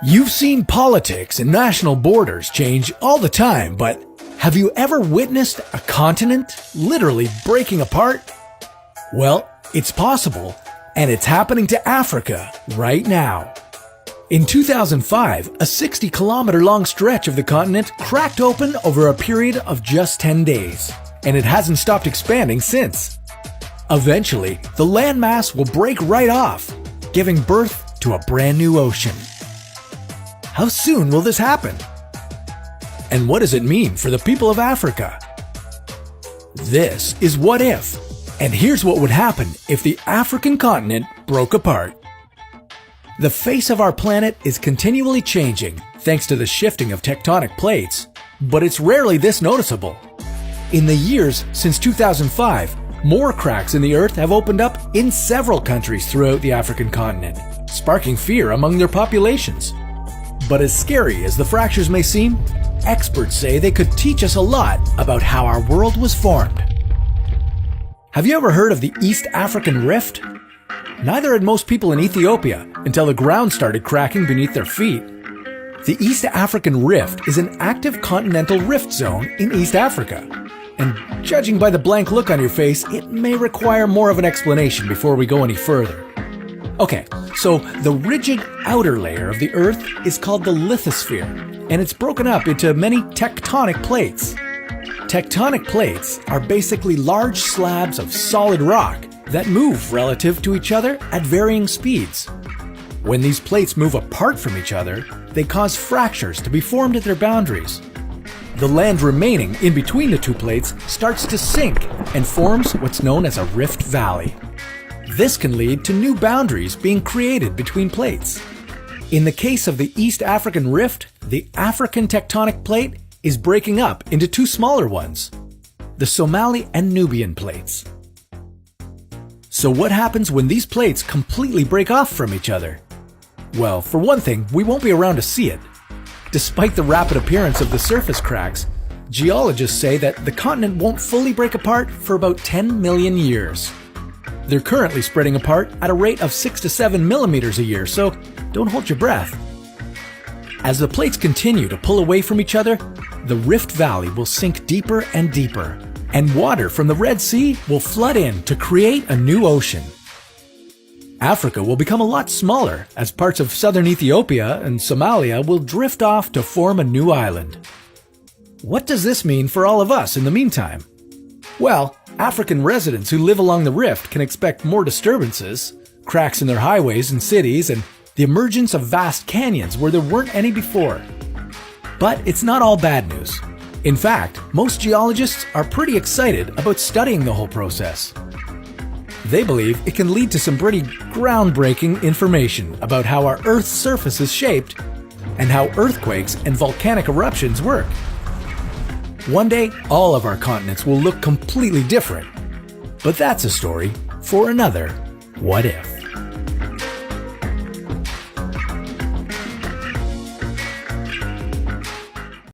You've seen politics and national borders change all the time, but have you ever witnessed a continent literally breaking apart? Well, it's possible, and it's happening to Africa right now. In 2005, a 60-kilometer-long stretch of the continent cracked open over a period of just 10 days, and it hasn't stopped expanding since. Eventually, the landmass will break right off, giving birth to a brand new ocean. How soon will this happen? And what does it mean for the people of Africa? This is What If, and here's what would happen if the African continent broke apart. The face of our planet is continually changing thanks to the shifting of tectonic plates, but it's rarely this noticeable. In the years since 2005, more cracks in the Earth have opened up in several countries throughout the African continent, sparking fear among their populations. But as scary as the fractures may seem, experts say they could teach us a lot about how our world was formed. Have you ever heard of the East African Rift? Neither had most people in Ethiopia until the ground started cracking beneath their feet. The East African Rift is an active continental rift zone in East Africa. And judging by the blank look on your face, it may require more of an explanation before we go any further. Okay, so the rigid outer layer of the Earth is called the lithosphere, and it's broken up into many tectonic plates. Tectonic plates are basically large slabs of solid rock that move relative to each other at varying speeds. When these plates move apart from each other, they cause fractures to be formed at their boundaries. The land remaining in between the two plates starts to sink and forms what's known as a rift valley. This can lead to new boundaries being created between plates. In the case of the East African Rift, the African tectonic plate is breaking up into two smaller ones, the Somali and Nubian plates. So what happens when these plates completely break off from each other? Well, for one thing, we won't be around to see it. Despite the rapid appearance of the surface cracks, geologists say that the continent won't fully break apart for about 10 million years. They're currently spreading apart at a rate of 6 to 7 millimeters a year, so don't hold your breath. As the plates continue to pull away from each other, the Rift Valley will sink deeper and deeper, and water from the Red Sea will flood in to create a new ocean. Africa will become a lot smaller as parts of southern Ethiopia and Somalia will drift off to form a new island. What does this mean for all of us in the meantime? Well, African residents who live along the rift can expect more disturbances, cracks in their highways and cities, and the emergence of vast canyons where there weren't any before. But it's not all bad news. In fact, most geologists are pretty excited about studying the whole process. They believe it can lead to some pretty groundbreaking information about how our Earth's surface is shaped and how earthquakes and volcanic eruptions work. One day, all of our continents will look completely different. But that's a story for another What If.